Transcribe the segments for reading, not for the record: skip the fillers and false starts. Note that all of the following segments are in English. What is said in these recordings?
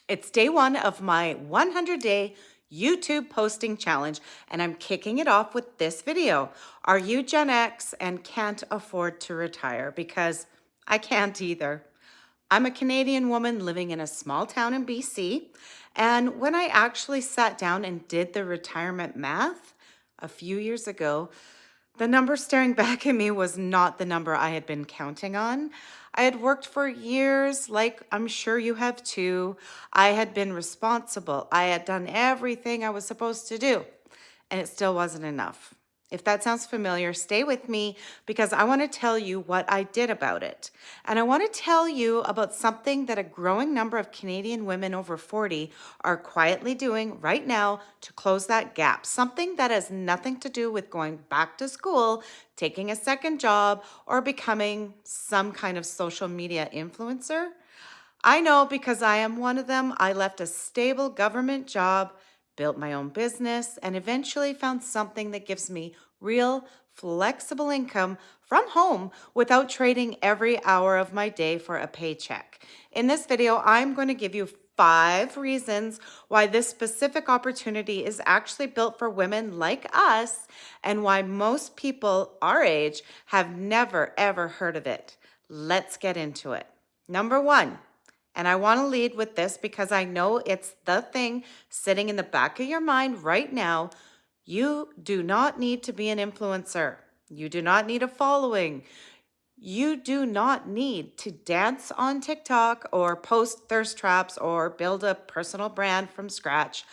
It's day one of my 100-day YouTube posting challenge, and I'm kicking it off with this video. Are you Gen X and can't afford to retire? Because I can't either. I'm a Canadian woman living in a small town in BC, and when I actually sat down and did the retirement math a few years ago, the number staring back at me was not the number I had been counting on. I had worked for years, like I'm sure you have too. I had been responsible. I had done everything I was supposed to do, and it still wasn't enough. If that sounds familiar, stay with me because I want to tell you what I did about it. And I want to tell you about something that a growing number of Canadian women over 40 are quietly doing right now to close that gap. Something that has nothing to do with going back to school, taking a second job, or becoming some kind of social media influencer. I know because I am one of them. I left a stable government job, built my own business, and eventually found something that gives me real, flexible income from home without trading every hour of my day for a paycheck. In this video, I'm going to give you 5 reasons why this specific opportunity is actually built for women like us and why most people our age have never ever heard of it. Let's get into it. Number 1. And I want to lead with this because I know it's the thing sitting in the back of your mind right now. You do not need to be an influencer. You do not need a following. You do not need to dance on TikTok or post thirst traps or build a personal brand from scratch.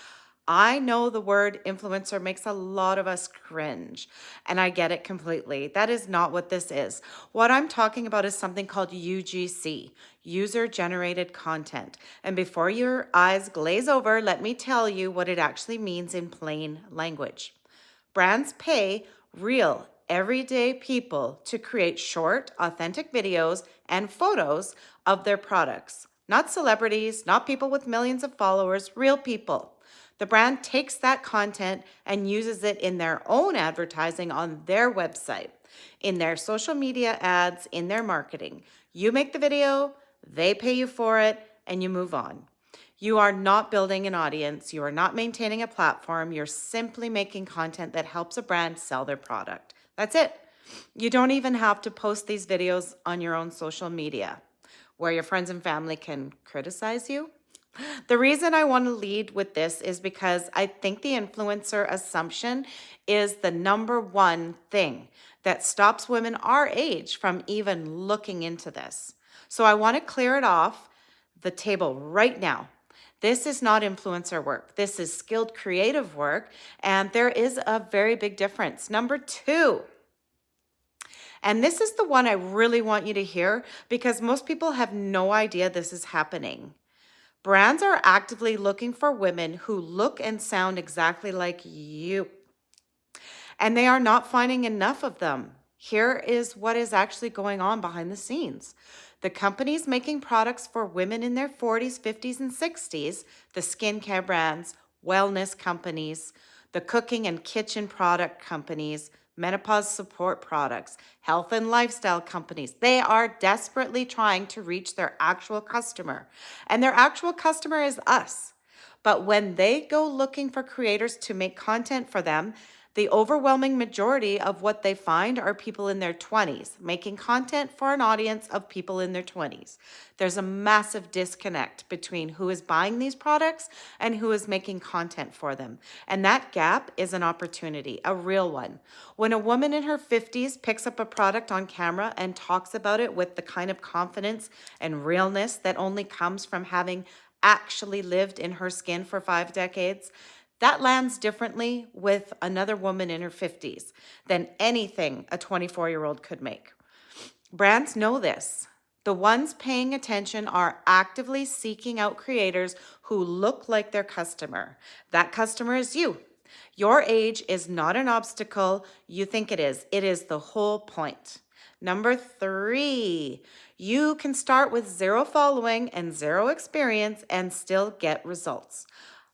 I know the word influencer makes a lot of us cringe, and I get it completely. That is not what this is. What I'm talking about is something called UGC, user generated content. And before your eyes glaze over, let me tell you what it actually means in plain language. Brands pay real, everyday people to create short, authentic videos and photos of their products. Not celebrities, not people with millions of followers, real people. The brand takes that content and uses it in their own advertising on their website, in their social media ads, in their marketing. You make the video, they pay you for it, and you move on. You are not building an audience. You are not maintaining a platform. You're simply making content that helps a brand sell their product. That's it. You don't even have to post these videos on your own social media where your friends and family can criticize you. The reason I want to lead with this is because I think the influencer assumption is the number one thing that stops women our age from even looking into this. So I want to clear it off the table right now. This is not influencer work. This is skilled creative work, and there is a very big difference. Number 2, and this is the one I really want you to hear because most people have no idea this is happening. Brands are actively looking for women who look and sound exactly like you, and they are not finding enough of them. Here is what is actually going on behind the scenes. The companies making products for women in their 40s, 50s, and 60s, the skincare brands, wellness companies, the cooking and kitchen product companies, menopause support products, health and lifestyle companies, they are desperately trying to reach their actual customer. And their actual customer is us. But when they go looking for creators to make content for them, the overwhelming majority of what they find are people in their 20s, making content for an audience of people in their 20s. There's a massive disconnect between who is buying these products and who is making content for them. And that gap is an opportunity, a real one. When a woman in her 50s picks up a product on camera and talks about it with the kind of confidence and realness that only comes from having actually lived in her skin for 5 decades, that lands differently with another woman in her 50s than anything a 24-year-old could make. Brands know this. The ones paying attention are actively seeking out creators who look like their customer. That customer is you. Your age is not an obstacle you think it is. It is the whole point. Number 3, you can start with 0 following and 0 experience and still get results.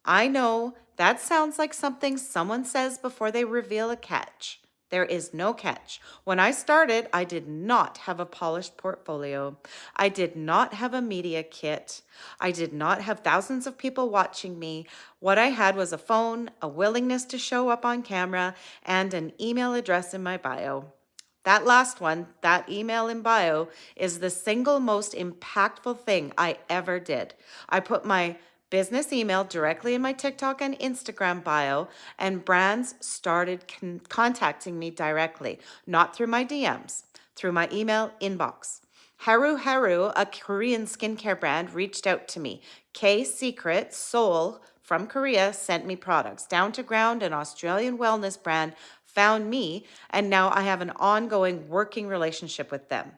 I know that sounds like something someone says before they reveal a catch. There is no catch. When I started, I did not have a polished portfolio. I did not have a media kit. I did not have thousands of people watching me. What I had was a phone, a willingness to show up on camera, and an email address in my bio. That last one, that email in bio, is the single most impactful thing I ever did. I put my business email directly in my TikTok and Instagram bio, and brands started contacting me directly, not through my DMs, through my email inbox. Haru Haru, a Korean skincare brand, reached out to me. K Secret, Seoul, from Korea, sent me products. Down to Ground, an Australian wellness brand, found me, and now I have an ongoing working relationship with them.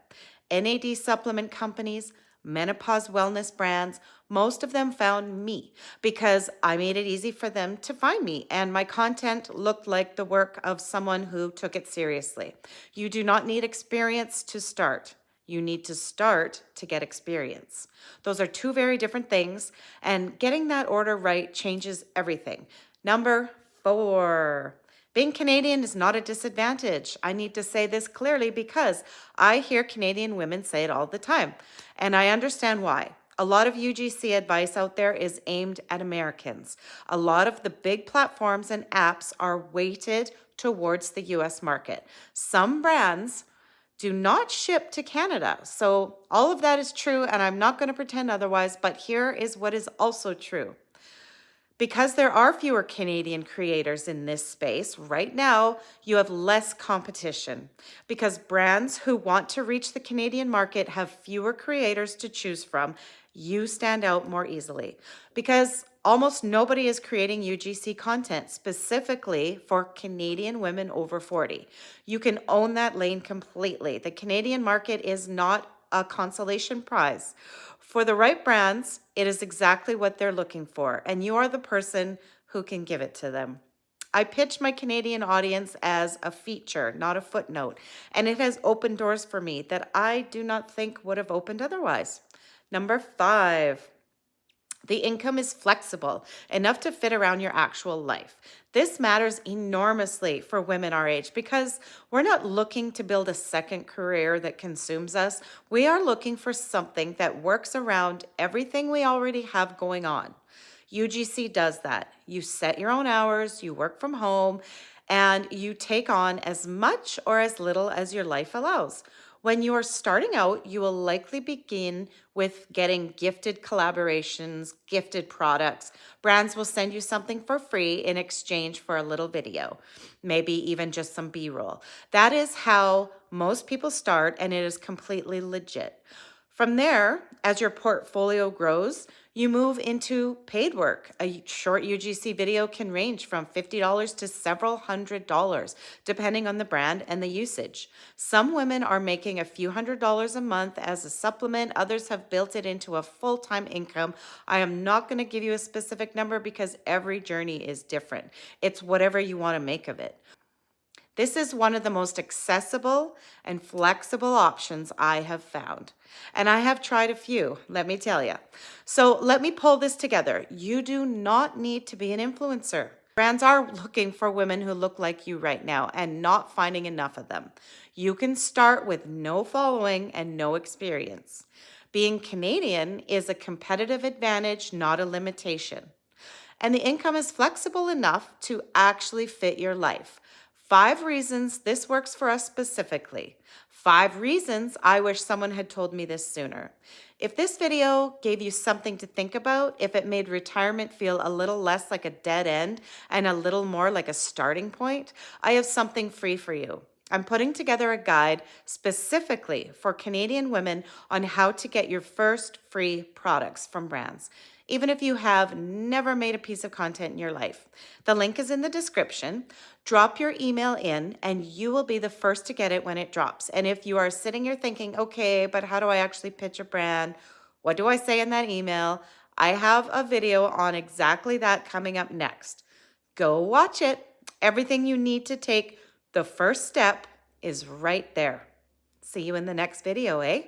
NAD supplement companies, menopause wellness brands, most of them found me because I made it easy for them to find me, and my content looked like the work of someone who took it seriously. You do not need experience to start. You need to start to get experience. Those are two very different things, and getting that order right changes everything. Number 4. Being Canadian is not a disadvantage. I need to say this clearly because I hear Canadian women say it all the time, and I understand why. A lot of UGC advice out there is aimed at Americans. A lot of the big platforms and apps are weighted towards the US market. Some brands do not ship to Canada. So all of that is true, and I'm not going to pretend otherwise, but here is what is also true. Because there are fewer Canadian creators in this space, right now, you have less competition. Because brands who want to reach the Canadian market have fewer creators to choose from, you stand out more easily. Because almost nobody is creating UGC content specifically for Canadian women over 40. You can own that lane completely. The Canadian market is not a consolation prize. For the right brands, it is exactly what they're looking for, and you are the person who can give it to them. I pitch my Canadian audience as a feature, not a footnote, and it has opened doors for me that I do not think would have opened otherwise. Number 5. The income is flexible, enough to fit around your actual life. This matters enormously for women our age because we're not looking to build a second career that consumes us. We are looking for something that works around everything we already have going on. UGC does that. You set your own hours, you work from home, and you take on as much or as little as your life allows. When you are starting out, you will likely begin with getting gifted collaborations, gifted products. Brands will send you something for free in exchange for a little video, maybe even just some B-roll. That is how most people start, and it is completely legit. From there, as your portfolio grows, you move into paid work. A short UGC video can range from $50 to several $100s, depending on the brand and the usage. Some women are making a few $100s a month as a supplement. Others have built it into a full-time income. I am not going to give you a specific number because every journey is different. It's whatever you want to make of it. This is one of the most accessible and flexible options I have found. And I have tried a few, let me tell you. So let me pull this together. You do not need to be an influencer. Brands are looking for women who look like you right now and not finding enough of them. You can start with no following and no experience. Being Canadian is a competitive advantage, not a limitation. And the income is flexible enough to actually fit your life. 5 reasons this works for us specifically. 5 reasons I wish someone had told me this sooner. If this video gave you something to think about, if it made retirement feel a little less like a dead end and a little more like a starting point, I have something free for you. I'm putting together a guide specifically for Canadian women on how to get your first free products from brands, even if you have never made a piece of content in your life. The link is in the description. Drop your email in and you will be the first to get it when it drops. And if you are sitting here thinking, okay, but how do I actually pitch a brand? What do I say in that email? I have a video on exactly that coming up next. Go watch it. Everything you need to take the first step is right there. See you in the next video, eh?